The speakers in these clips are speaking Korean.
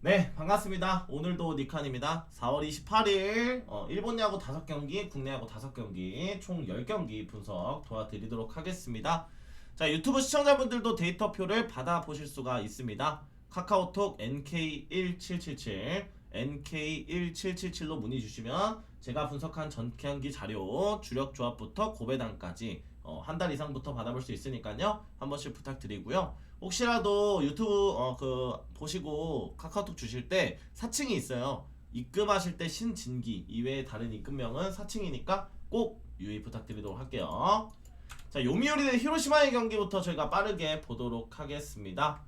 네, 반갑습니다. 오늘도 니칸입니다. 4월 28일 일본 야구 5경기, 국내 야구 5경기, 총 10경기 분석 도와드리도록 하겠습니다. 자, 유튜브 시청자분들도 데이터표를 받아보실 수가 있습니다. 카카오톡 NK1777, NK1777로 문의 주시면 제가 분석한 전 경기 자료, 주력 조합부터 고배당까지 한 달 이상부터 받아볼 수 있으니까요. 한 번씩 부탁드리고요. 혹시라도 유튜브 보시고 카카오톡 주실 때 사칭이 있어요. 입금하실 때 신진기 이외에 다른 입금명은 사칭이니까 꼭 유의 부탁드리도록 할게요. 자, 요미우리 대 히로시마의 경기부터 저희가 빠르게 보도록 하겠습니다.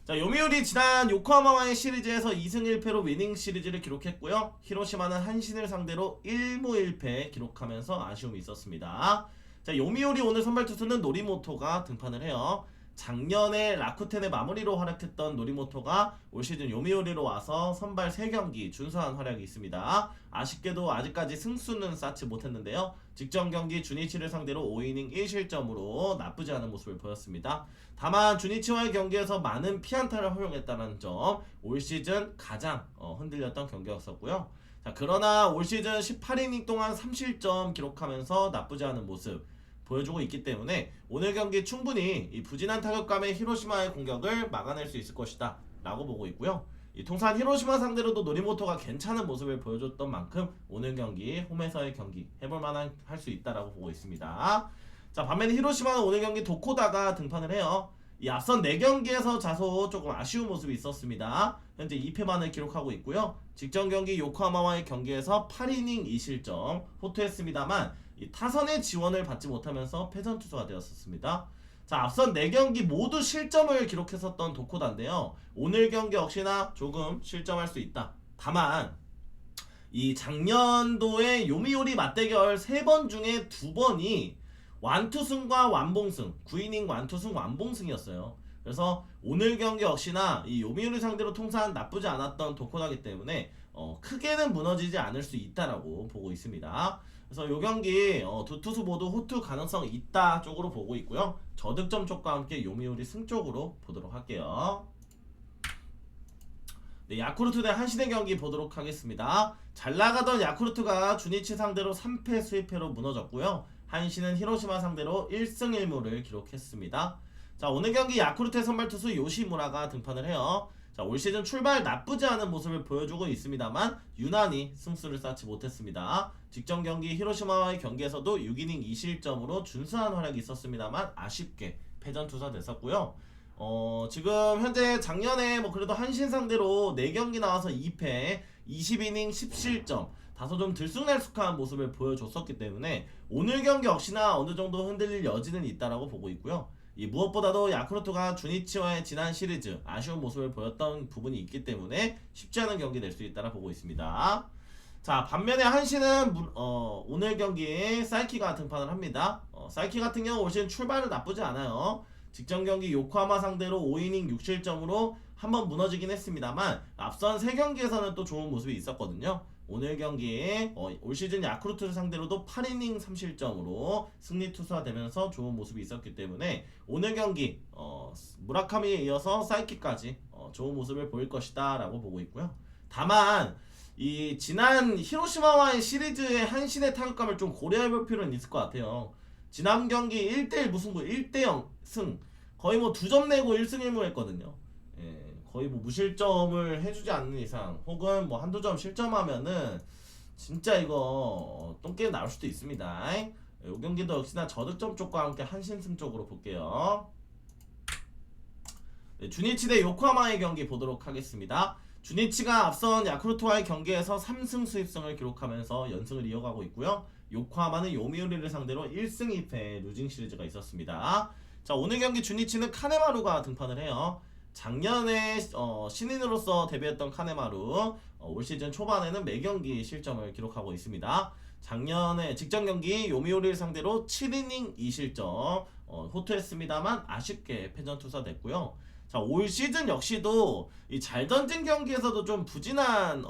자, 요미우리 지난 요코하마와의 시리즈에서 2승 1패로 위닝 시리즈를 기록했고요. 히로시마는 한신을 상대로 1무 1패 기록하면서 아쉬움이 있었습니다. 자, 요미우리 오늘 선발 투수는 노리모토가 등판을 해요. 작년에 라쿠텐의 마무리로 활약했던 노리모토가 올 시즌 요미우리로 와서 선발 3경기 준수한 활약이 있습니다. 아쉽게도 아직까지 승수는 쌓지 못했는데요. 직전 경기 주니치를 상대로 5이닝 1실점으로 나쁘지 않은 모습을 보였습니다. 다만 주니치와의 경기에서 많은 피안타를 허용했다는 점, 올 시즌 가장 흔들렸던 경기였었고요. 자, 그러나 올 시즌 18이닝 동안 3실점 기록하면서 나쁘지 않은 모습 보여주고 있기 때문에 오늘 경기 충분히 이 부진한 타격감의 히로시마의 공격을 막아낼 수 있을 것이다 라고 보고 있고요. 이 통산 히로시마 상대로도 노리모토가 괜찮은 모습을 보여줬던 만큼 오늘 경기 홈에서의 경기 해볼만한 할 수 있다라고 보고 있습니다. 자, 반면에 히로시마는 오늘 경기 도코다가 등판을 해요. 이 앞선 4경기에서 다소 조금 아쉬운 모습이 있었습니다. 현재 2패만을 기록하고 있고요. 직전 경기 요코하마와의 경기에서 8이닝 2실점 호투했습니다만 이 타선의 지원을 받지 못하면서 패전 투수가 되었었습니다. 자, 앞선 4경기 모두 실점을 기록했었던 도코다인데요. 오늘 경기 역시나 조금 실점할 수 있다. 다만 이 작년도의 요미우리 맞대결 3번 중에 2번이 완투승과 완봉승, 9이닝 완투승 완봉승이었어요. 그래서 오늘 경기 역시나 이 요미우리 상대로 통산 나쁘지 않았던 도코다기 때문에 크게는 무너지지 않을 수 있다라고 보고 있습니다. 그래서 이 경기 두 투수 모두 호투 가능성 있다 쪽으로 보고 있고요. 저득점 쪽과 함께 요미우리 승 쪽으로 보도록 할게요. 네, 야쿠르트 대 한신의 경기 보도록 하겠습니다. 잘 나가던 야쿠르트가 주니치 상대로 3패 수입패로 무너졌고요. 한신은 히로시마 상대로 1승 1무를 기록했습니다. 자, 오늘 경기 야쿠르트의 선발 투수 요시무라가 등판을 해요. 자, 올 시즌 출발 나쁘지 않은 모습을 보여주고 있습니다만 유난히 승수를 쌓지 못했습니다. 직전 경기 히로시마와의 경기에서도 6이닝 2실점으로 준수한 활약이 있었습니다만 아쉽게 패전 투사됐었고요. 지금 현재 작년에 그래도 한신 상대로 4경기 나와서 2패 20이닝 10실점 다소 좀 들쑥날쑥한 모습을 보여줬었기 때문에 오늘 경기 역시나 어느 정도 흔들릴 여지는 있다라고 보고 있고요. 이 무엇보다도 야쿠르트가 주니치와의 지난 시리즈 아쉬운 모습을 보였던 부분이 있기 때문에 쉽지 않은 경기 될 수 있다라 보고 있습니다. 자, 반면에 한신은 오늘 경기에 사이키가 등판을 합니다. 사이키 같은 경우 올 시즌 출발은 나쁘지 않아요. 직전 경기 요코하마 상대로 5이닝 6실점으로 한번 무너지긴 했습니다만 앞선 3경기에서는 또 좋은 모습이 있었거든요. 오늘 경기에 올 시즌 야쿠르트를 상대로도 8이닝 3실점으로 승리 투수화되면서 좋은 모습이 있었기 때문에 오늘 경기 무라카미에 이어서 사이키까지 좋은 모습을 보일 것이다 라고 보고 있고요. 다만 이 지난 히로시마와의 시리즈의 한신의 타격감을 좀 고려해볼 필요는 있을 것 같아요. 지난 경기 1대1 무승부 1대0 승 거의 2점 내고 1승 1무 했거든요. 예, 거의 무실점을 해주지 않는 이상 혹은 한두 점 실점하면은 진짜 이거 똥게임 나올 수도 있습니다. 이 경기도 역시나 저득점 쪽과 함께 한신승 쪽으로 볼게요. 네, 주니치 대 요코하마의 경기 보도록 하겠습니다. 주니치가 앞선 야쿠르트와의 경기에서 3승 수입승을 기록하면서 연승을 이어가고 있고요. 요코하마는 요미우리를 상대로 1승 2패 루징 시리즈가 있었습니다. 자, 오늘 경기 주니치는 카네마루가 등판을 해요. 작년에 신인으로서 데뷔했던 카네마루 올 시즌 초반에는 매경기 실점을 기록하고 있습니다. 작년에 직전 경기 요미우리를 상대로 7이닝 2실점 호투했습니다만 아쉽게 패전 투사됐고요. 자, 올 시즌 역시도 이 잘 던진 경기에서도 좀 부진한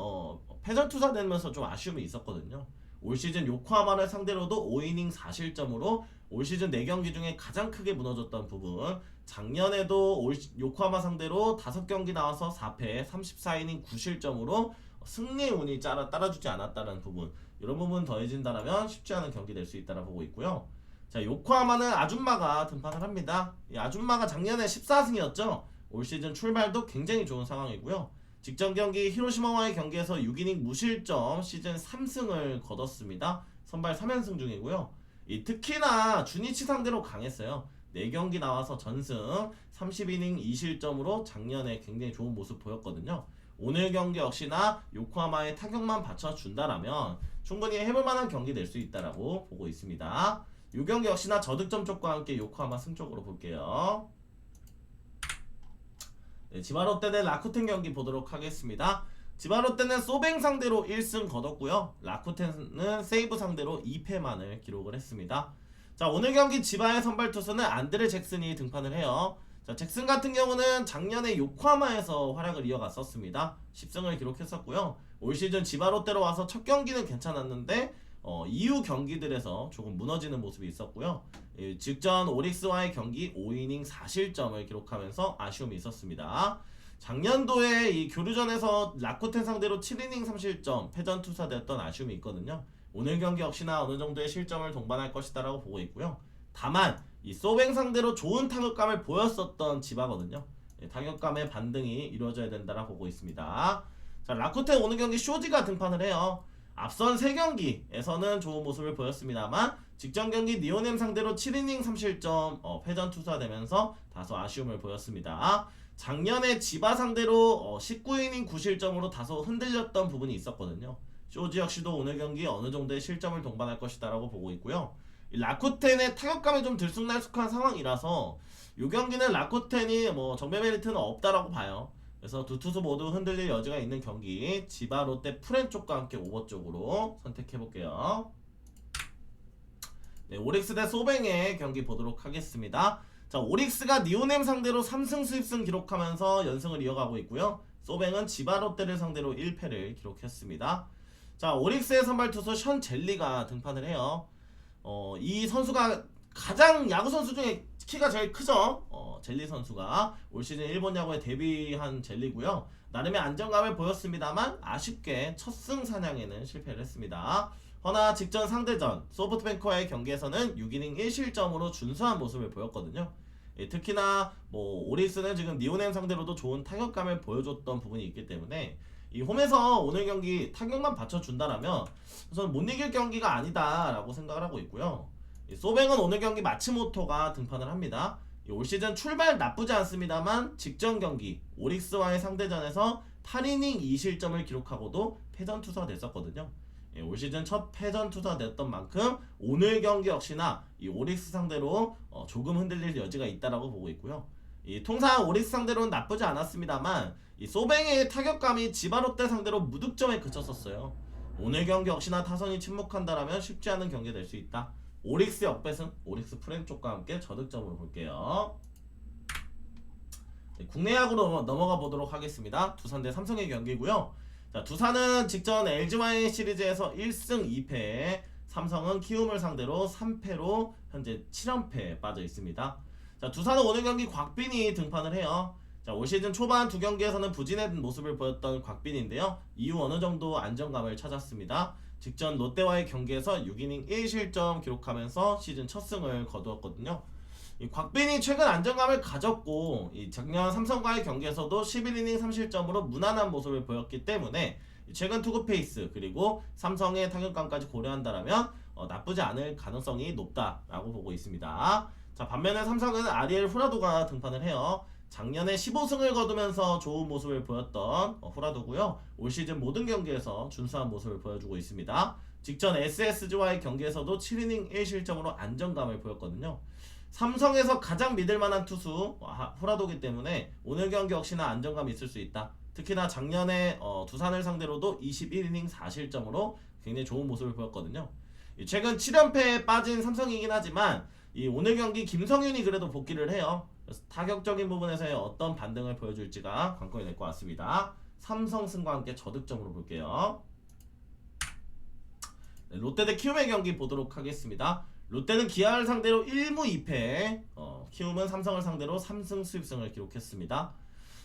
패전 투사되면서 좀 아쉬움이 있었거든요. 올 시즌 요코하마를 상대로도 5이닝 4실점으로 올 시즌 4경기 중에 가장 크게 무너졌던 부분, 작년에도 요코하마 상대로 5경기 나와서 4패 34이닝 9실점으로 승리의 운이 따라주지 않았다는 부분, 이런 부분 더해진다면 쉽지 않은 경기 될 수 있다고 보고 있고요. 자, 요코하마는 아줌마가 등판을 합니다. 이 아줌마가 작년에 14승이었죠. 올 시즌 출발도 굉장히 좋은 상황이고요. 직전 경기 히로시마와의 경기에서 6이닝 무실점 시즌 3승을 거뒀습니다. 선발 3연승 중이고요. 특히나 주니치 상대로 강했어요. 4경기 나와서 전승 30이닝 2실점으로 작년에 굉장히 좋은 모습 보였거든요. 오늘 경기 역시나 요코하마의 타격만 받쳐준다라면 충분히 해볼만한 경기 될 수 있다라고 보고 있습니다. 이 경기 역시나 저득점 쪽과 함께 요코하마 승 쪽으로 볼게요. 네, 지바롯데 대 라쿠텐 경기 보도록 하겠습니다. 지바롯데는 소뱅 상대로 1승 거뒀고요. 라쿠텐은 세이브 상대로 2패만을 기록을 했습니다. 자, 오늘 경기 지바의 선발 투수는 안드레 잭슨이 등판을 해요. 자, 잭슨 같은 경우는 작년에 요코하마에서 활약을 이어갔었습니다. 10승을 기록했었고요. 올 시즌 지바롯데로 와서 첫 경기는 괜찮았는데 이후 경기들에서 조금 무너지는 모습이 있었고요. 직전 오릭스와의 경기 5이닝 4실점을 기록하면서 아쉬움이 있었습니다. 작년도에 이 교류전에서 라쿠텐 상대로 7이닝 3실점 패전 투사됐던 아쉬움이 있거든요. 오늘 경기 역시나 어느 정도의 실점을 동반할 것이다라고 보고 있고요. 다만 이 소뱅 상대로 좋은 타격감을 보였었던 지바거든요. 타격감의 반등이 이루어져야 된다라고 보고 있습니다. 자, 라쿠텐 오늘 경기 쇼지가 등판을 해요. 앞선 3경기에서는 좋은 모습을 보였습니다만 직전 경기 니오넴 상대로 7이닝 3실점 패전 투사되면서 다소 아쉬움을 보였습니다. 작년에 지바 상대로 19이닝 9실점으로 다소 흔들렸던 부분이 있었거든요. 쇼지 역시도 오늘 경기 어느 정도의 실점을 동반할 것이다라고 보고 있고요. 라쿠텐의 타격감이 좀 들쑥날쑥한 상황이라서 이 경기는 라쿠텐이 정배 메리트는 없다라고 봐요. 그래서 두 투수 모두 흔들릴 여지가 있는 경기, 지바 롯데 프렌 쪽과 함께 오버 쪽으로 선택해볼게요. 네, 오릭스 대 소뱅의 경기 보도록 하겠습니다. 자, 오릭스가 니오넴 상대로 3승 수입승 기록하면서 연승을 이어가고 있고요. 소뱅은 지바 롯데를 상대로 1패를 기록했습니다. 자, 오릭스의 선발 투수 션 젤리가 등판을 해요. 이 선수가 가장 야구 선수 중에 키가 제일 크죠. 젤리 선수가 올 시즌 일본 야구에 데뷔한 젤리고요. 나름의 안정감을 보였습니다만 아쉽게 첫 승 사냥에는 실패를 했습니다. 허나 직전 상대전 소프트뱅크와의 경기에서는 6이닝 1실점으로 준수한 모습을 보였거든요. 특히나 오릭스는 지금 니오넴 상대로도 좋은 타격감을 보여줬던 부분이 있기 때문에 이 홈에서 오늘 경기 타격만 받쳐준다라면 우선 못 이길 경기가 아니다라고 생각을 하고 있고요. 소뱅은 오늘 경기 마츠모토가 등판을 합니다. 올 시즌 출발 나쁘지 않습니다만 직전 경기 오릭스와의 상대전에서 8이닝 2실점을 기록하고도 패전 투수가 됐었거든요. 올 시즌 첫 패전 투수가 됐던 만큼 오늘 경기 역시나 이 오릭스 상대로 조금 흔들릴 여지가 있다라고 보고 있고요. 통상 오릭스 상대로는 나쁘지 않았습니다만 이 소뱅의 타격감이 지바 롯데 상대로 무득점에 그쳤었어요. 오늘 경기 역시나 타선이 침묵한다라면 쉽지 않은 경기 될 수 있다. 오릭스 역배승, 오릭스 프렌 쪽과 함께 저득점으로 볼게요. 네, 국내 야구로 넘어가 보도록 하겠습니다. 두산 대 삼성의 경기고요. 자, 두산은 직전 LG와의 시리즈에서 1승 2패, 삼성은 키움을 상대로 3패로 현재 7연패에 빠져 있습니다. 자, 두산은 오늘 경기 곽빈이 등판을 해요. 자, 올 시즌 초반 두 경기에서는 부진한 모습을 보였던 곽빈인데요. 이후 어느 정도 안정감을 찾았습니다. 직전 롯데와의 경기에서 6이닝 1실점 기록하면서 시즌 첫 승을 거두었거든요. 이 곽빈이 최근 안정감을 가졌고 작년 삼성과의 경기에서도 11이닝 3실점으로 무난한 모습을 보였기 때문에 최근 투구 페이스 그리고 삼성의 타격감까지 고려한다면 나쁘지 않을 가능성이 높다라고 보고 있습니다. 자, 반면에 삼성은 아리엘 후라도가 등판을 해요. 작년에 15승을 거두면서 좋은 모습을 보였던 후라도고요. 올 시즌 모든 경기에서 준수한 모습을 보여주고 있습니다. 직전 SSG와의 경기에서도 7이닝 1실점으로 안정감을 보였거든요. 삼성에서 가장 믿을만한 투수 후라도기 때문에 오늘 경기 역시나 안정감이 있을 수 있다. 특히나 작년에 두산을 상대로도 21이닝 4실점으로 굉장히 좋은 모습을 보였거든요. 최근 7연패에 빠진 삼성이긴 하지만 이 오늘 경기 김성윤이 그래도 복귀를 해요. 그래서 타격적인 부분에서의 어떤 반등을 보여줄지가 관건이 될 것 같습니다. 삼성 승과 함께 저득점으로 볼게요. 롯데 대 키움의 경기 보도록 하겠습니다. 롯데는 기아를 상대로 1무 2패, 키움은 삼성을 상대로 3승 수입승을 기록했습니다.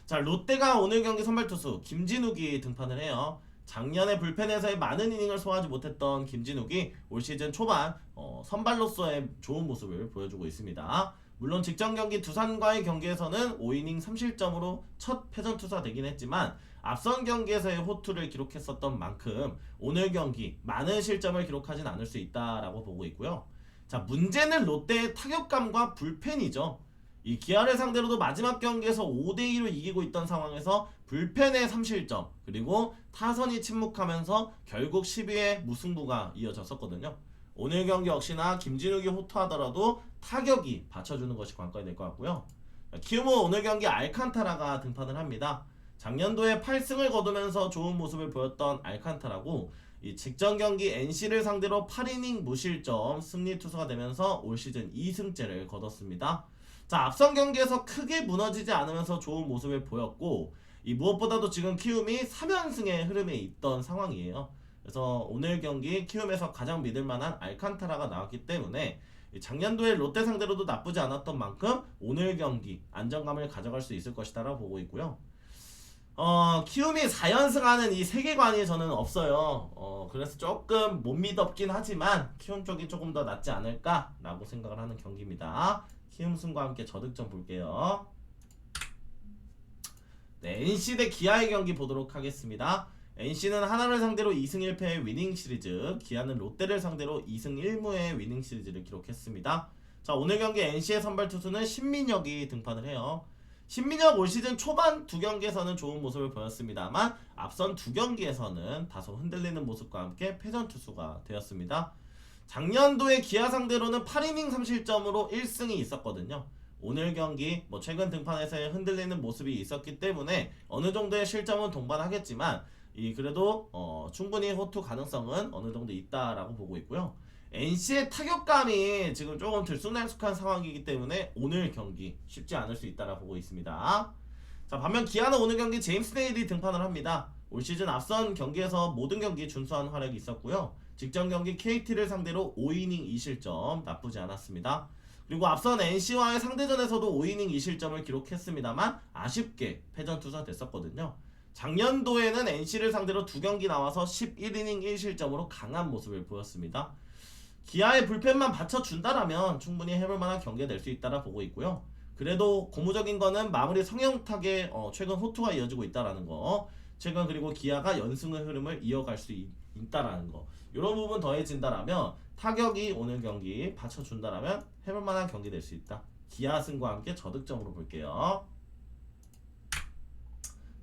자, 롯데가 오늘 경기 선발 투수 김진욱이 등판을 해요. 작년에 불펜에서의 많은 이닝을 소화하지 못했던 김진욱이 올 시즌 초반 선발로서의 좋은 모습을 보여주고 있습니다. 물론 직전 경기 두산과의 경기에서는 5이닝 3실점으로 첫 패전 투수가 되긴 했지만 앞선 경기에서의 호투를 기록했었던 만큼 오늘 경기 많은 실점을 기록하진 않을 수 있다라고 보고 있고요. 자, 문제는 롯데의 타격감과 불펜이죠. 이 기아를 상대로도 마지막 경기에서 5대2로 이기고 있던 상황에서 불펜의 3실점 그리고 타선이 침묵하면서 결국 12회 무승부가 이어졌었거든요. 오늘 경기 역시나 김진욱이 호투하더라도 타격이 받쳐주는 것이 관건이 될 것 같고요. 키움은 오늘 경기 알칸타라가 등판을 합니다. 작년도에 8승을 거두면서 좋은 모습을 보였던 알칸타라고 이 직전 경기 NC를 상대로 8이닝 무실점 승리 투수가 되면서 올 시즌 2승째를 거뒀습니다. 자, 앞선 경기에서 크게 무너지지 않으면서 좋은 모습을 보였고 이 무엇보다도 지금 키움이 3연승의 흐름에 있던 상황이에요. 그래서 오늘 경기 키움에서 가장 믿을만한 알칸타라가 나왔기 때문에 작년도에 롯데 상대로도 나쁘지 않았던 만큼 오늘 경기 안정감을 가져갈 수 있을 것이다 라고 보고 있고요. 키움이 4연승하는 이 세계관이 저는 없어요. 그래서 조금 못 믿었긴 하지만 키움 쪽이 조금 더 낫지 않을까 라고 생각을 하는 경기입니다. 키움 승과 함께 저득점 볼게요. 네, NC 대 기아의 경기 보도록 하겠습니다. NC는 하나를 상대로 2승 1패의 위닝 시리즈, 기아는 롯데를 상대로 2승 1무의 위닝 시리즈를 기록했습니다. 자, 오늘 경기 NC의 선발 투수는 신민혁이 등판을 해요. 신민혁 올 시즌 초반 두 경기에서는 좋은 모습을 보였습니다만 앞선 두 경기에서는 다소 흔들리는 모습과 함께 패전 투수가 되었습니다. 작년도에 기아 상대로는 8이닝 3실점으로 1승이 있었거든요. 오늘 경기 최근 등판에서의 흔들리는 모습이 있었기 때문에 어느 정도의 실점은 동반하겠지만 그래도 충분히 호투 가능성은 어느 정도 있다라고 보고 있고요. NC의 타격감이 지금 조금 들쑥날쑥한 상황이기 때문에 오늘 경기 쉽지 않을 수 있다라고 보고 있습니다. 자, 반면 기아는 오늘 경기 제임스 네일이 등판을 합니다. 올 시즌 앞선 경기에서 모든 경기 준수한 활약이 있었고요. 직전 경기 KT를 상대로 5이닝 2실점 나쁘지 않았습니다. 그리고 앞선 NC와의 상대전에서도 5이닝 2실점을 기록했습니다만 아쉽게 패전 투수가 됐었거든요. 작년도에는 NC를 상대로 두 경기 나와서 11이닝 1실점으로 강한 모습을 보였습니다. 기아의 불펜만 받쳐준다라면 충분히 해볼만한 경기가 될 수 있다라 보고 있고요. 그래도 고무적인 거는 마무리 성형탁에 최근 호투가 이어지고 있다라는 거, 최근 그리고 기아가 연승의 흐름을 이어갈 수 있다라는 거, 이런 부분 더해진다라면 타격이 오늘 경기 받쳐준다라면 해볼만한 경기 될 수 있다. 기아 승과 함께 저득점으로 볼게요.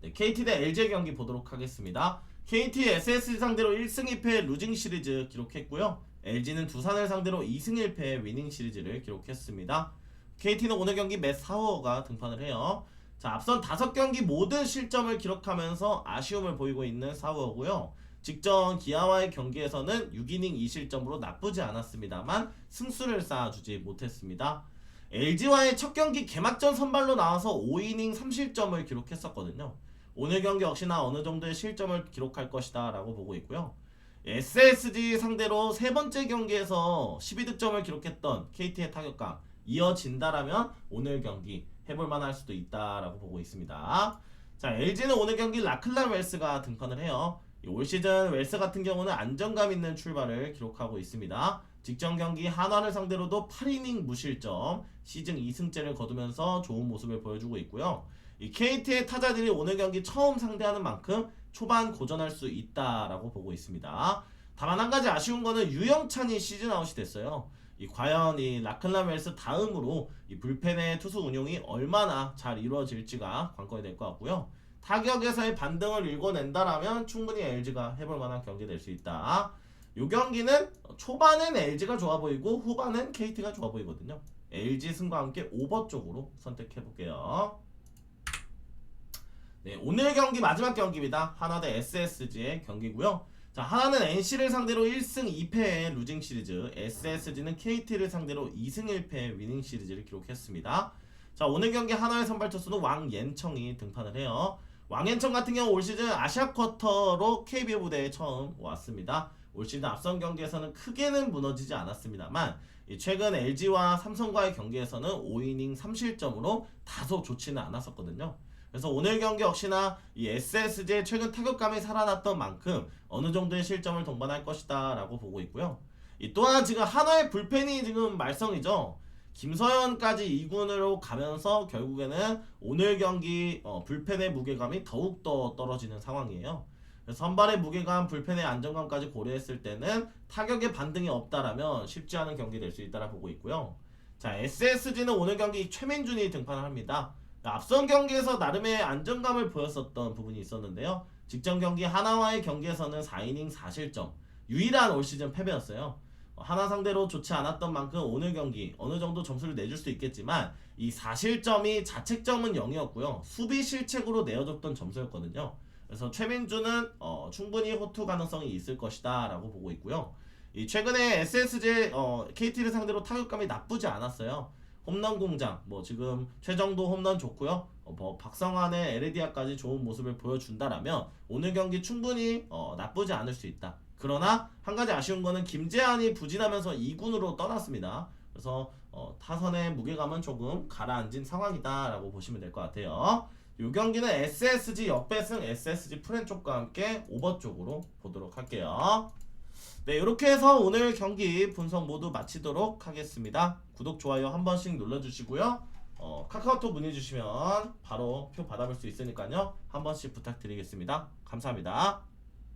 네, KT 대 LG 경기 보도록 하겠습니다. KT SSG 상대로 1승 2패 루징 시리즈 기록했고요. LG는 두산을 상대로 2승 1패 위닝 시리즈를 기록했습니다. KT는 오늘 경기 맷 사우어가 등판을 해요. 자, 앞선 5경기 모든 실점을 기록하면서 아쉬움을 보이고 있는 사우어고요. 직전 기아와의 경기에서는 6이닝 2실점으로 나쁘지 않았습니다만 승수를 쌓아주지 못했습니다. LG와의 첫 경기 개막전 선발로 나와서 5이닝 3실점을 기록했었거든요. 오늘 경기 역시나 어느 정도의 실점을 기록할 것이다 라고 보고 있고요. SSG 상대로 세 번째 경기에서 12득점을 기록했던 KT의 타격감 이어진다라면 오늘 경기 해볼만 할 수도 있다라고 보고 있습니다. 자, LG는 오늘 경기 라클란 웰스가 등판을 해요. 올 시즌 웰스 같은 경우는 안정감 있는 출발을 기록하고 있습니다. 직전 경기 한화를 상대로도 8이닝 무실점 시즌 2승째를 거두면서 좋은 모습을 보여주고 있고요. 이 KT의 타자들이 오늘 경기 처음 상대하는 만큼 초반 고전할 수 있다라고 보고 있습니다. 다만 한 가지 아쉬운 거는 유영찬이 시즌 아웃이 됐어요. 과연 이 라클란 웰스 다음으로 이 불펜의 투수 운용이 얼마나 잘 이루어질지가 관건이 될 것 같고요. 타격에서의 반등을 읽어낸다라면 충분히 LG가 해볼 만한 경기 될 수 있다. 이 경기는 초반은 LG가 좋아 보이고 후반은 KT가 좋아 보이거든요. LG 승과 함께 오버 쪽으로 선택해 볼게요. 네, 오늘 경기 마지막 경기입니다. 하나 대 SSG의 경기고요. 자, 하나는 NC를 상대로 1승 2패의 루징 시리즈, SSG는 KT를 상대로 2승 1패의 위닝 시리즈를 기록했습니다. 자, 오늘 경기 하나의 선발 투수는 왕옌청이 등판을 해요. 왕옌청 같은 경우 올 시즌 아시아 쿼터로 KBO 무대에 처음 왔습니다. 올 시즌 앞선 경기에서는 크게는 무너지지 않았습니다만 최근 LG와 삼성과의 경기에서는 5이닝 3실점으로 다소 좋지는 않았었거든요. 그래서 오늘 경기 역시나 이 SSG의 최근 타격감이 살아났던 만큼 어느 정도의 실점을 동반할 것이다 라고 보고 있고요. 또한 지금 한화의 불펜이 지금 말썽이죠. 김서현까지 2군으로 가면서 결국에는 오늘 경기 불펜의 무게감이 더욱더 떨어지는 상황이에요. 그래서 선발의 무게감, 불펜의 안정감까지 고려했을 때는 타격의 반등이 없다라면 쉽지 않은 경기 될 수 있다라 보고 있고요. 자, SSG는 오늘 경기 최민준이 등판을 합니다. 앞선 경기에서 나름의 안정감을 보였었던 부분이 있었는데요. 직전 경기 하나와의 경기에서는 4이닝 4실점, 유일한 올 시즌 패배였어요. 하나 상대로 좋지 않았던 만큼 오늘 경기 어느 정도 점수를 내줄 수 있겠지만 이 4실점이 자책점은 0이었고요. 수비 실책으로 내어줬던 점수였거든요. 그래서 최민주는 충분히 호투 가능성이 있을 것이다 라고 보고 있고요. 최근에 SSG KT를 상대로 타격감이 나쁘지 않았어요. 홈런 공장 지금 최정도 홈런 좋고요. 박성환의 에레디아까지 좋은 모습을 보여준다라면 오늘 경기 충분히 나쁘지 않을 수 있다. 그러나 한 가지 아쉬운 거는 김재환이 부진하면서 2군으로 떠났습니다. 그래서 타선의 무게감은 조금 가라앉은 상황이다 라고 보시면 될 것 같아요. 이 경기는 SSG 역배승 SSG 프렌 쪽과 함께 오버 쪽으로 보도록 할게요. 네, 이렇게 해서 오늘 경기 분석 모두 마치도록 하겠습니다. 구독, 좋아요 한 번씩 눌러주시고요. 카카오톡 문의 주시면 바로 표 받아볼 수 있으니까요. 한 번씩 부탁드리겠습니다. 감사합니다.